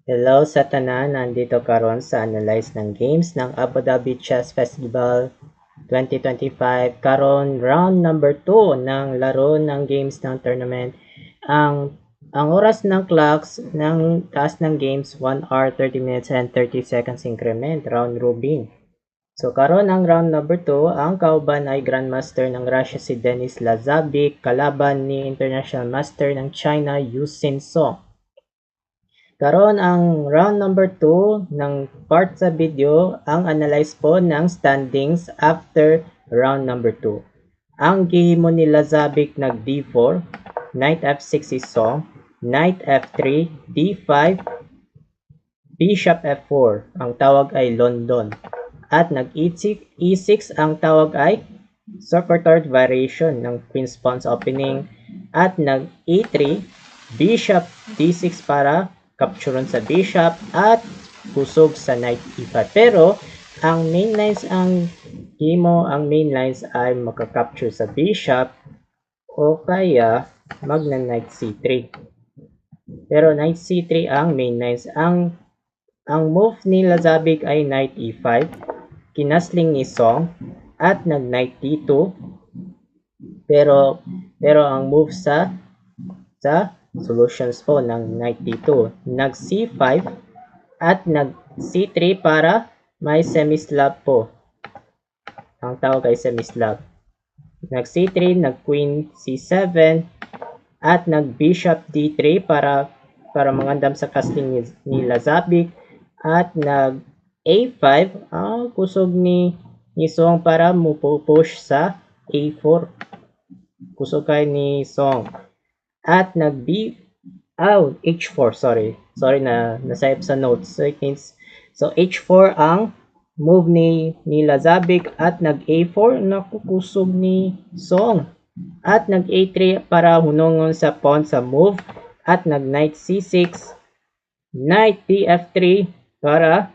Hello sa tanan, nandito karon sa analyze ng games ng Abu Dhabi Chess Festival 2025. Karon round number 2 ng laro ng games ng tournament. Ang oras ng clocks ng taas ng games 1 hour 30 minutes and 30 seconds increment round robin. So karon ang round number 2, ang kauban ay Grandmaster ng Russia si Denis Lazavic kalaban ni International Master ng China Yu Sin Song. Karon ang round number 2 ng part sa video, ang analyze po ng standings after round number 2. Ang gihimo ni Lazavic nag D4, Knight F6 si Song, Knight F3, D5, Bishop F4, ang tawag ay London. At nag E6 ang tawag ay Socrator variation ng Queen's Pawns opening. At nag E3, Bishop D6 para captureon sa bishop at kusog sa knight e5. Pero ang main lines ay makaka-capture sa bishop o kaya magna knight c3. Pero knight c3 ang main lines. Ang move ni Lazavic ay knight e5, kinasling ni Song at nag knight d2. Pero ang move sa solutions po ng knight d2, nag c5 at nag c3 para may semi-slab po. Ang tawag ay semi-slab. Nag c3, nag queen c7 at nag bishop d3 para mangandam sa castling ni Lazavic at nag a5 ang kusog ni Song para mo-push sa a4. Kusog kay ni Song. At nag h4, sorry na nasayap sa notes. So h4 ang move ni Lazavic at nag a4 nakukusog ni Song. At nag a3 para hunongon sa pawn sa move at nag knight c6, knight df3 para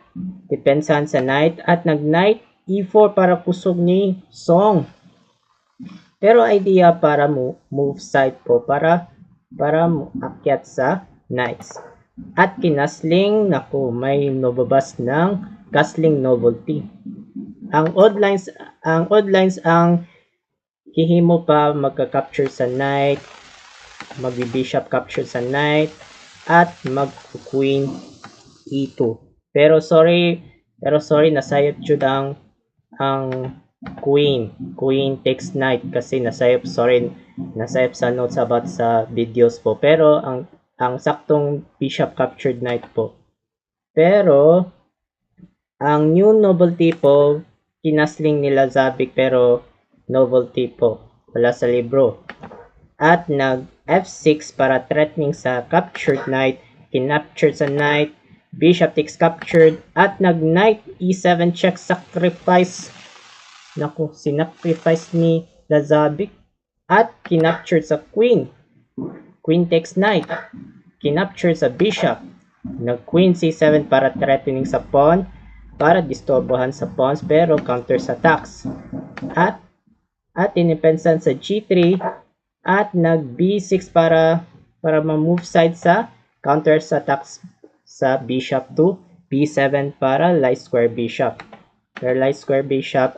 depensahan sa knight at nag knight e4 para kusog ni Song. Pero idea para move side po para akyat sa knights. At kinasling, naku, may nababas ng castling novelty. Ang odd lines ang hihimo pa magka-capture sa knight, mag-bishop capture sa knight, at mag-queen e2. Pero sorry, nasayop jud ang queen takes knight kasi nasayop sa notes about sa videos po. Pero ang saktong bishop captured knight po. Pero ang new novelty po, kinasling ni Lazavic pero novelty po, wala sa libro. At nag f6 para threatening sa captured knight, kinaptured sa knight, bishop takes captured at nag knight e7 check sacrifice. Naku, sinacrifice ni Lazavic at kinaptured sa queen. Queen takes knight. Kinaptured sa bishop. Nag queen c7 para threatening sa pawn para disturbohan sa pawns pero counters attacks. At inipensan sa g3 at nag b6 para ma-move side sa counters attacks sa bishop to b7 para light square bishop.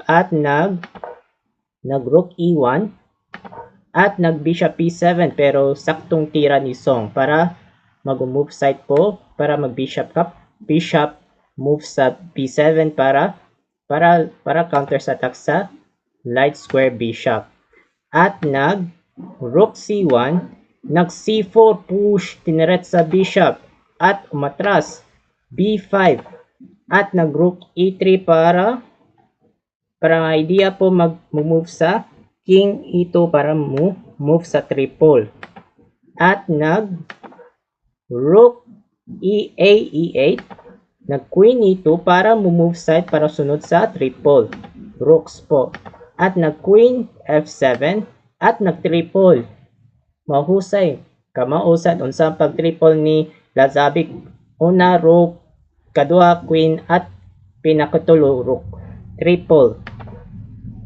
At nag rook e1 at nag bishop e7 pero saktong tira ni Song para mag-move side po para mag bishop move sa b7 para counter attack sa light square bishop. At nag rook c1, nag c4 push tineret sa bishop at umatras b5 at nag rook e3 para idea po mag-move sa king e2 para move sa triple. At nag rook e8, nag queen e2 para move side para sunod sa triple rooks po. At nag queen f7 at nag triple. Mahusay kamausad unsa pag triple ni Lazavic. Una rook, kadua queen at pinakatulo rook. Triple.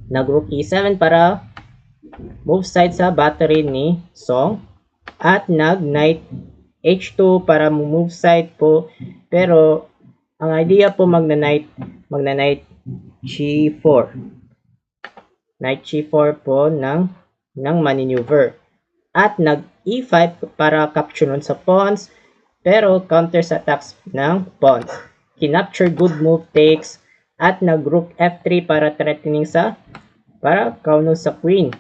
Nag rook e7 para move side sa battery ni Song. At nag knight h2 para move side po Pero ang idea po magna-knight g4. Knight g4 po ng maneuver. At nag e5 para capture sa pawns, pero counters attacks ng pawns. Kinapture good move takes at nag rook f3 para threatening para kauno sa queen.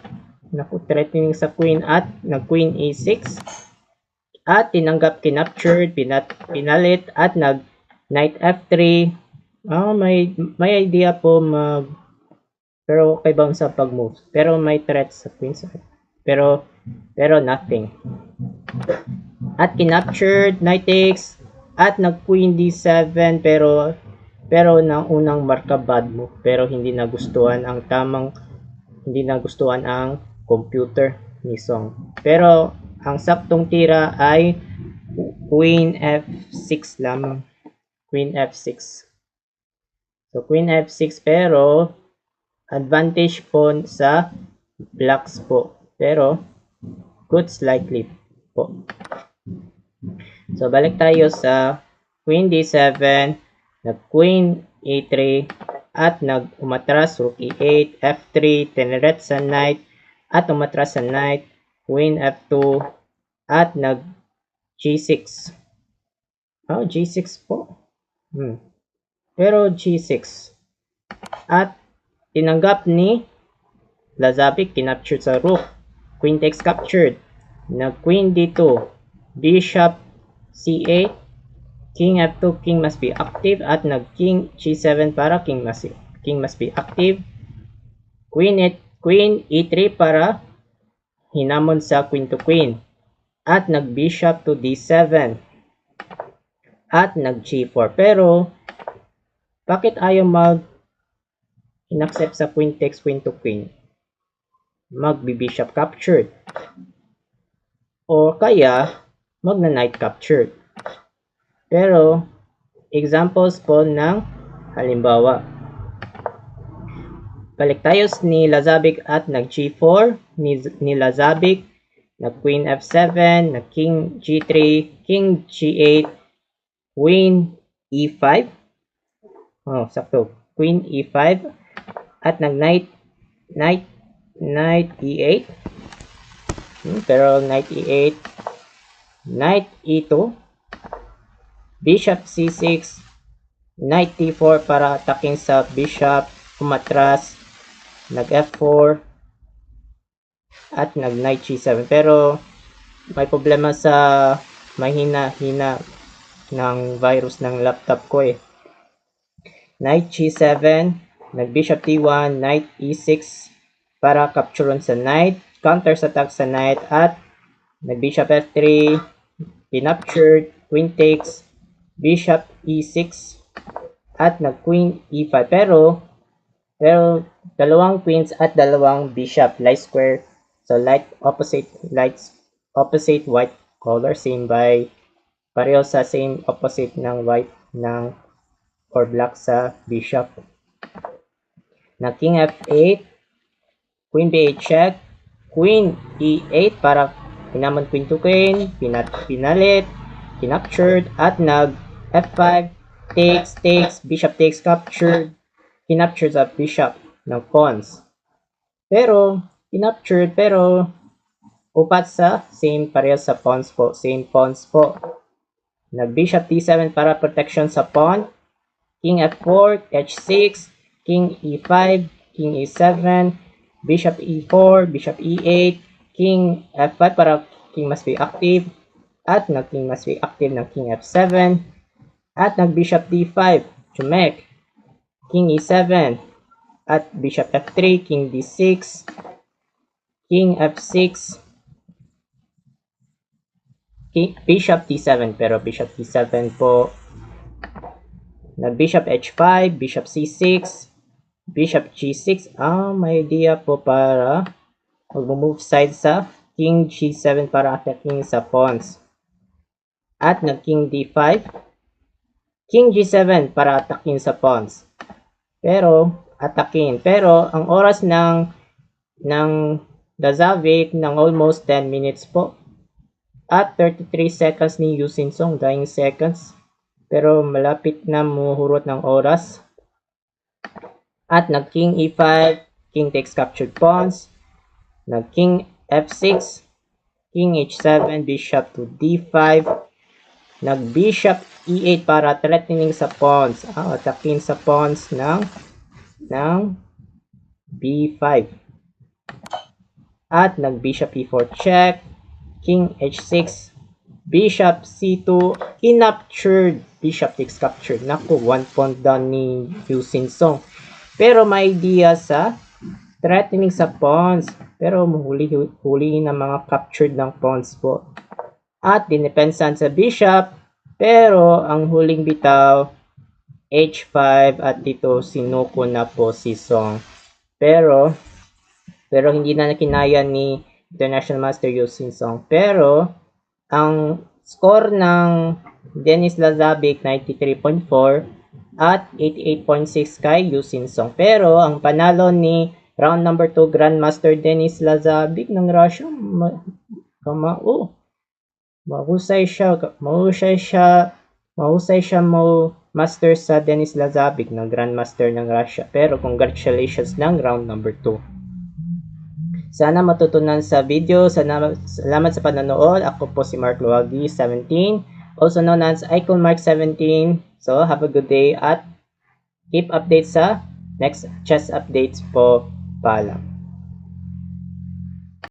Naku, threatening sa queen at nag queen e6 at tinanggap kinaptured, pinalit at nag knight f3. May idea po pero okay ba sa pag-move? Pero may threat sa queen side. Pero nothing. At kinaptured, knight takes, at nag-queen d7, pero nang unang marka bad move, pero hindi nagustuhan ang computer ni Song. Pero ang saktong tira ay queen f6 lamang. Queen f6. So queen f6 pero advantage po sa blacks po. Pero good slightly po. So balik tayo sa queen d7, nag queen e3 at umatras rook e8, f3, tineret sa knight at umatras sa knight, queen f2 at nag g6. G6 po. Pero g6 at tinanggap ni Lazavic, kinaptured sa rook. Queen takes captured. Nag queen d2, bishop c8, king f2, king must be active at nag king g7 para king must be active. Queen e3 para hinamon sa queen to queen at nag bishop to d7 at nag g4. Pero bakit ayaw in-accept sa queen takes queen to queen? Mag-bishop captured. O kaya, magna-knight captured. Pero, examples po ng halimbawa. Balik tayo ni Lazavic at nag-g4, ni Lazavic, nag-queen f7, nag-king g3, king g8, queen e5. Sakto. Queen e5 at nag-knight e8. Pero knight e8, knight e2, bishop c6, knight d4 para attacking sa bishop, umatras, nag f4 at nag knight g7. Pero may problema sa mahina-hina ng virus ng laptop ko eh. Knight g7, nag bishop d1, knight e6 para captureon sa knight, counters attack sa knight at nag bishop f3, pinaptured, queen takes, bishop e6 at nag queen e5. Pero dalawang queens at dalawang bishop, light square, so opposite white color, same by pareho sa same opposite ng white ng or black sa bishop. Na king f8, queen b8 check, queen e8 para hinamon queen to queen, pinalit, kinaptured at nag f5, takes, bishop takes captured, kinaptured sa bishop ng pawns. Pero kinaptured pero upat sa same pareho sa pawns po, same pawns po. Nag bishop d7 para protection sa pawn, king f4, h6, king e5, king e7, bishop e4, bishop e8, king f5 para king must be active, at nag king must be active ng king f7, at nag bishop d5, chumek, king e7, at bishop f3, king d6, king f6, bishop d7, pero bishop d7 po, nag bishop h5, bishop c6, bishop g6. May idea po para mag-move side sa king g7 para attacking sa pawns. At nag king d5, king g7 para attacking sa pawns. Pero ang oras ng Lazavic ng almost 10 minutes po. At 33 seconds ni Yusin Song, dying seconds. pero malapit na muhurot ng oras. At nag-king e5, king takes captured pawns, nag-king f6, king h7, bishop to d5, nag-bishop e8 para threatening sa pawns. Atakin sa pawns ng b5. At nag-bishop e4 check, king h6, bishop c2, kinaptured, bishop takes captured. Naku, 1 pawn down ni Yu Sin-song. Pero may idea sa threatening sa pawns. Pero huli ng mga captured ng pawns po. At dinepensan sa bishop. Pero ang huling bitaw, h5 at dito sinuko na po si Song. Pero hindi na kinaya ni International Master Yu Sin-song. Pero ang score ng Dennis Lazabic 93.4 at 88.6 kay Yu Sin-song. Pero ang panalo ni round number 2 Grandmaster Dennis Lazabic ng Russia, mahusay siya master sa Dennis Lazabic ng Grandmaster ng Russia. Pero congratulations ng round number 2. Sana matutunan sa video. Salamat sa panonood. Ako po si Mark Luwagi 17, also known as Icon Mark 17. So, have a good day at keep updates sa next chess updates po. Paalam.